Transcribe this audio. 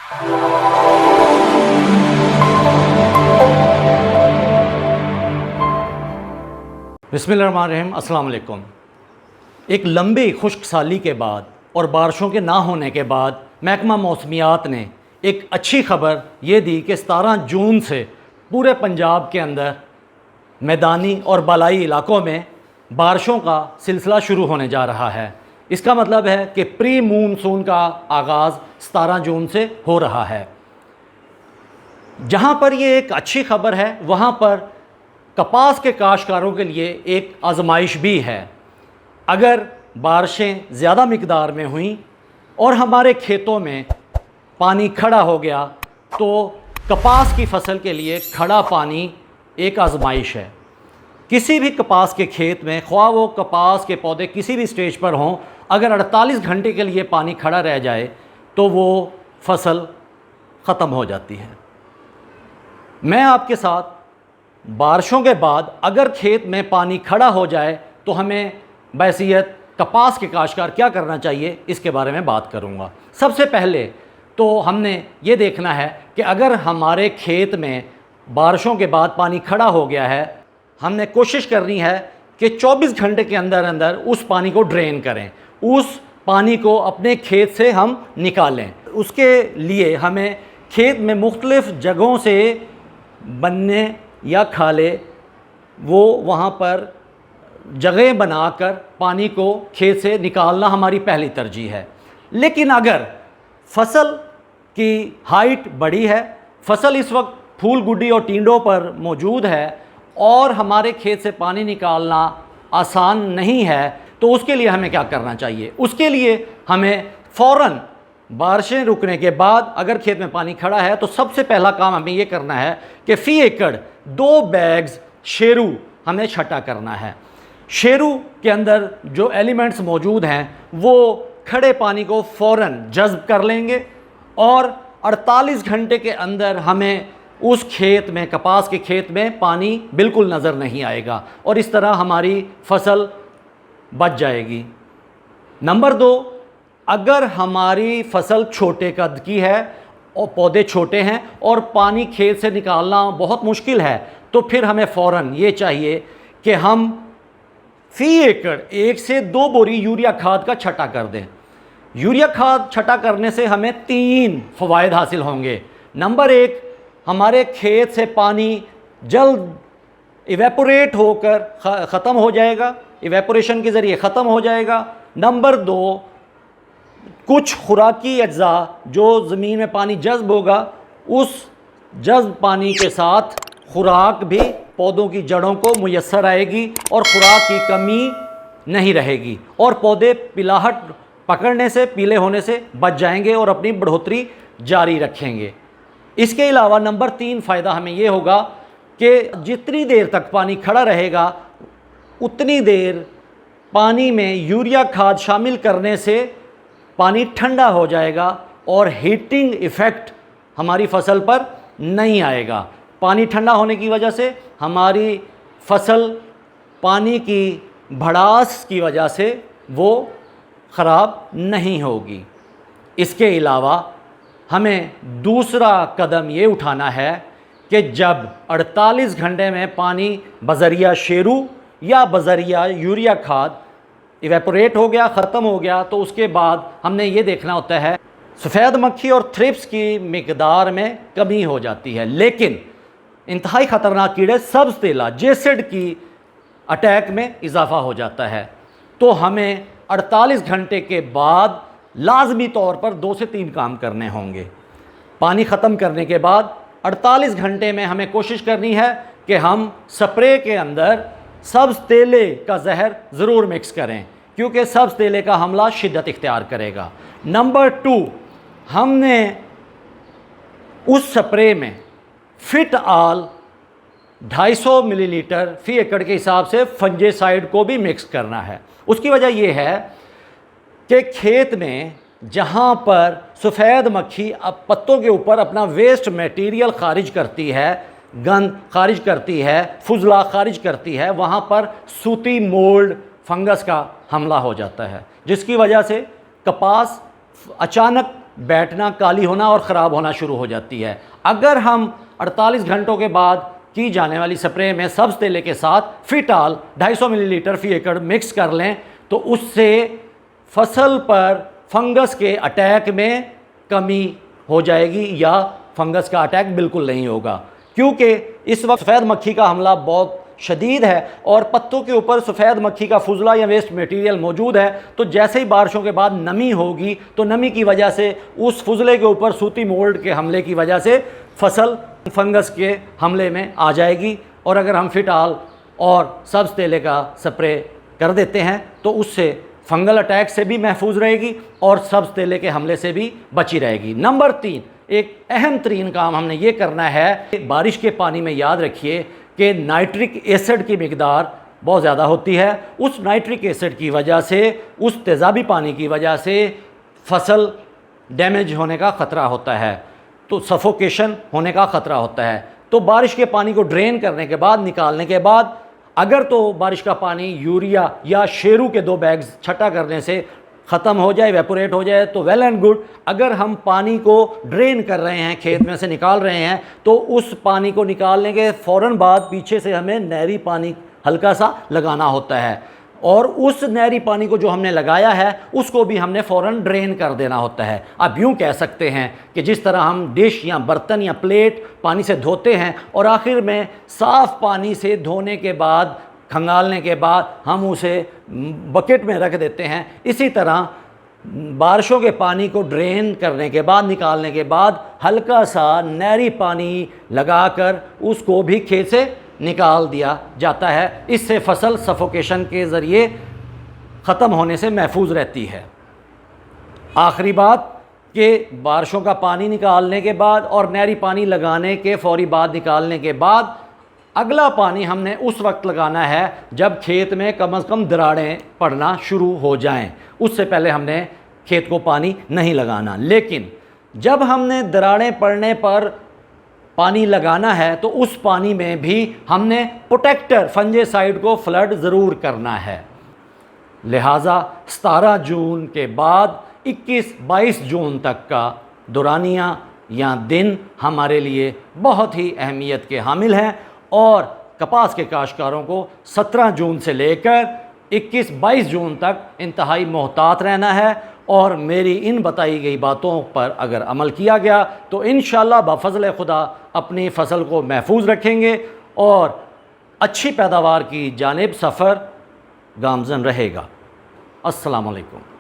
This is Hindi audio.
बिस्मिल्लाहिर्रहमानिर्रहीम, अस्सलाम वालेकुम। एक लंबी खुश्क साली के बाद और बारिशों के ना होने के बाद महकमा मौसमियात ने एक अच्छी ख़बर ये दी कि 17 जून से पूरे पंजाब के अंदर मैदानी और बालाई इलाकों में बारिशों का सिलसिला शुरू होने जा रहा है। इसका मतलब है कि प्री मूनसून का आगाज़ 17 जून से हो रहा है। जहाँ पर ये एक अच्छी ख़बर है वहाँ पर कपास के काश्तकारों के लिए एक आजमाइश भी है। अगर बारिशें ज़्यादा मिकदार में हुई और हमारे खेतों में पानी खड़ा हो गया तो कपास की फसल के लिए खड़ा पानी एक आजमाइश है। किसी भी कपास के खेत में, ख्वाह वो कपास के पौधे किसी भी स्टेज पर हों, अगर 48 घंटे के लिए पानी खड़ा रह जाए तो वो फसल ख़त्म हो जाती है। मैं आपके साथ बारिशों के बाद अगर खेत में पानी खड़ा हो जाए तो हमें बहैसियत कपास के काश्तकार क्या करना चाहिए इसके बारे में बात करूंगा। सबसे पहले तो हमने ये देखना है कि अगर हमारे खेत में बारिशों के बाद पानी खड़ा हो गया है, हमने कोशिश करनी है कि 24 घंटे के अंदर अंदर उस पानी को ड्रेन करें, उस पानी को अपने खेत से हम निकालें। उसके लिए हमें खेत में मुख्तलिफ़ जगहों से बनने या खाले वो वहाँ पर जगह बनाकर पानी को खेत से निकालना हमारी पहली तरजीह है। लेकिन अगर फसल की हाइट बड़ी है, फसल इस वक्त फूल गुड्डी और टींडों पर मौजूद है और हमारे खेत से पानी निकालना आसान नहीं है, तो उसके लिए हमें क्या करना चाहिए? उसके लिए हमें फ़ौरन बारिशें रुकने के बाद अगर खेत में पानी खड़ा है तो सबसे पहला काम हमें ये करना है कि फ़ी एकड़ 2 बैग्स शेरू हमें छटा करना है। शेरू के अंदर जो एलिमेंट्स मौजूद हैं वो खड़े पानी को फ़ौरन जज़्ब कर लेंगे और 48 घंटे के अंदर हमें उस खेत में, कपास के खेत में पानी बिल्कुल नज़र नहीं आएगा और इस तरह हमारी फसल बच जाएगी। नंबर 2, अगर हमारी फसल छोटे कद की है और पौधे छोटे हैं और पानी खेत से निकालना बहुत मुश्किल है तो फिर हमें फ़ौरन ये चाहिए कि हम फ़ी एकड़ 1 से 2 बोरी यूरिया खाद का छटा कर दें। यूरिया खाद छटा करने से हमें 3 फ़वाइद हासिल होंगे। नंबर 1, हमारे खेत से पानी जल्द इवेपोरेट होकर ख़त्म हो जाएगा, इवेपोरेशन के ज़रिए ख़त्म हो जाएगा। नंबर 2, कुछ खुराकी अज्जा जो ज़मीन में पानी जज़्ब होगा, उस जज़्ब पानी के साथ खुराक भी पौधों की जड़ों को मुयस्सर आएगी और खुराक की कमी नहीं रहेगी और पौधे पिलाहट पकड़ने से, पीले होने से बच जाएंगे और अपनी बढ़ोतरी जारी रखेंगे। इसके अलावा नंबर 3 फ़ायदा हमें ये होगा कि जितनी देर तक पानी खड़ा रहेगा उतनी देर पानी में यूरिया खाद शामिल करने से पानी ठंडा हो जाएगा और हीटिंग इफ़ेक्ट हमारी फसल पर नहीं आएगा। पानी ठंडा होने की वजह से हमारी फसल पानी की भड़ास की वजह से वो ख़राब नहीं होगी। इसके अलावा हमें दूसरा कदम ये उठाना है कि जब 48 घंटे में पानी बज़रिया शेरू या बज़रिया यूरिया खाद इवेपोरेट हो गया, ख़त्म हो गया, तो उसके बाद हमने ये देखना होता है सफ़ेद मक्खी और थ्रिप्स की मिकदार में कमी हो जाती है। लेकिन इंतहाई ख़तरनाक कीड़े सब्ज़ तेला जेसिड की अटैक में इजाफ़ा हो जाता है। तो हमें 48 घंटे के बाद लाजमी तौर पर 2 से 3 काम करने होंगे। पानी ख़त्म करने के बाद 48 घंटे में हमें कोशिश करनी है कि हम स्प्रे के अंदर सब्ज़ तेले का जहर ज़रूर मिक्स करें क्योंकि सब्ज़ तेले का हमला शिद्दत इख्तियार करेगा। नंबर 2, हमने उस स्प्रे में फिट आल 250 मिलीलीटर फ़ी एकड़ के हिसाब से फंजीसाइड को भी मिक्स करना है। उसकी वजह यह है कि खेत में जहाँ पर सफ़ेद मक्खी अब पत्तों के ऊपर अपना वेस्ट मटेरियल खारिज करती है, गंद खारिज करती है, फुजला खारिज करती है, वहाँ पर सूती मोल्ड फंगस का हमला हो जाता है जिसकी वजह से कपास अचानक बैठना, काली होना और ख़राब होना शुरू हो जाती है। अगर हम 48 घंटों के बाद की जाने वाली स्प्रे में सब्ज़ तेले के साथ फिटाल 250 मिलीलीटर फी एकड़ मिक्स कर लें तो उससे फसल पर फंगस के अटैक में कमी हो जाएगी या फंगस का अटैक बिल्कुल नहीं होगा, क्योंकि इस वक्त सफ़ेद मक्खी का हमला बहुत शदीद है और पत्तों के ऊपर सफ़ेद मक्खी का फुजला या वेस्ट मटेरियल मौजूद है। तो जैसे ही बारिशों के बाद नमी होगी तो नमी की वजह से उस फुजले के ऊपर सूती मोल्ड के हमले की वजह से फसल फंगस के हमले में आ जाएगी। और अगर हम फिटाल और सब्ज़ तेले का स्प्रे कर देते हैं तो उससे फंगल अटैक से भी महफूज रहेगी और सब्ज़ तेले के हमले से भी बची रहेगी। नंबर 3, एक अहम तरीन काम हमने ये करना है, बारिश के पानी में याद रखिए कि नाइट्रिक एसिड की मिकदार बहुत ज़्यादा होती है। उस नाइट्रिक एसिड की वजह से, उस तेज़ाबी पानी की वजह से फसल डैमेज होने का ख़तरा होता है, तो सफोकेशन होने का ख़तरा होता है। तो बारिश के पानी को ड्रेन करने के बाद, निकालने के बाद, अगर तो बारिश का पानी यूरिया या शेरू के 2 बैग्स छटा करने से ख़त्म हो जाए, वेपोरेट हो जाए तो वेल एंड गुड। अगर हम पानी को ड्रेन कर रहे हैं, खेत में से निकाल रहे हैं, तो उस पानी को निकालने के फ़ौरन बाद पीछे से हमें नहरी पानी हल्का सा लगाना होता है और उस नहरी पानी को जो हमने लगाया है उसको भी हमने फ़ौरन ड्रेन कर देना होता है। आप यूँ कह सकते हैं कि जिस तरह हम डिश या बर्तन या प्लेट पानी से धोते हैं और आखिर में साफ़ पानी से धोने के बाद, खंगालने के बाद हम उसे बकेट में रख देते हैं, इसी तरह बारिशों के पानी को ड्रेन करने के बाद, निकालने के बाद हल्का सा नहरी पानी लगाकर उसको भी खेत से निकाल दिया जाता है। इससे फसल सफोकेशन के ज़रिए ख़त्म होने से महफूज रहती है। आखिरी बात कि बारिशों का पानी निकालने के बाद और नहरी पानी लगाने के फ़ौरी बाद, निकालने के बाद अगला पानी हमने उस वक्त लगाना है जब खेत में कम से कम दरारें पड़ना शुरू हो जाएं। उससे पहले हमने खेत को पानी नहीं लगाना। लेकिन जब हमने दरारें पड़ने पर पानी लगाना है तो उस पानी में भी हमने प्रोटेक्टर फंजीसाइड को फ्लड ज़रूर करना है। लिहाजा 17 जून के बाद 21-22 जून तक का दौरानिया या दिन हमारे लिए बहुत ही अहमियत के हामिल हैं और कपास के काश्तकारों को 17 जून से लेकर 21-22 जून तक इंतहाई मोहतात रहना है। और मेरी इन बताई गई बातों पर अगर अमल किया गया तो इंशाअल्लाह बफ़ज़ल खुदा अपनी फ़सल को महफूज रखेंगे और अच्छी पैदावार की जानिब सफ़र गामज़न रहेगा। अस्सलामु अलैकुम।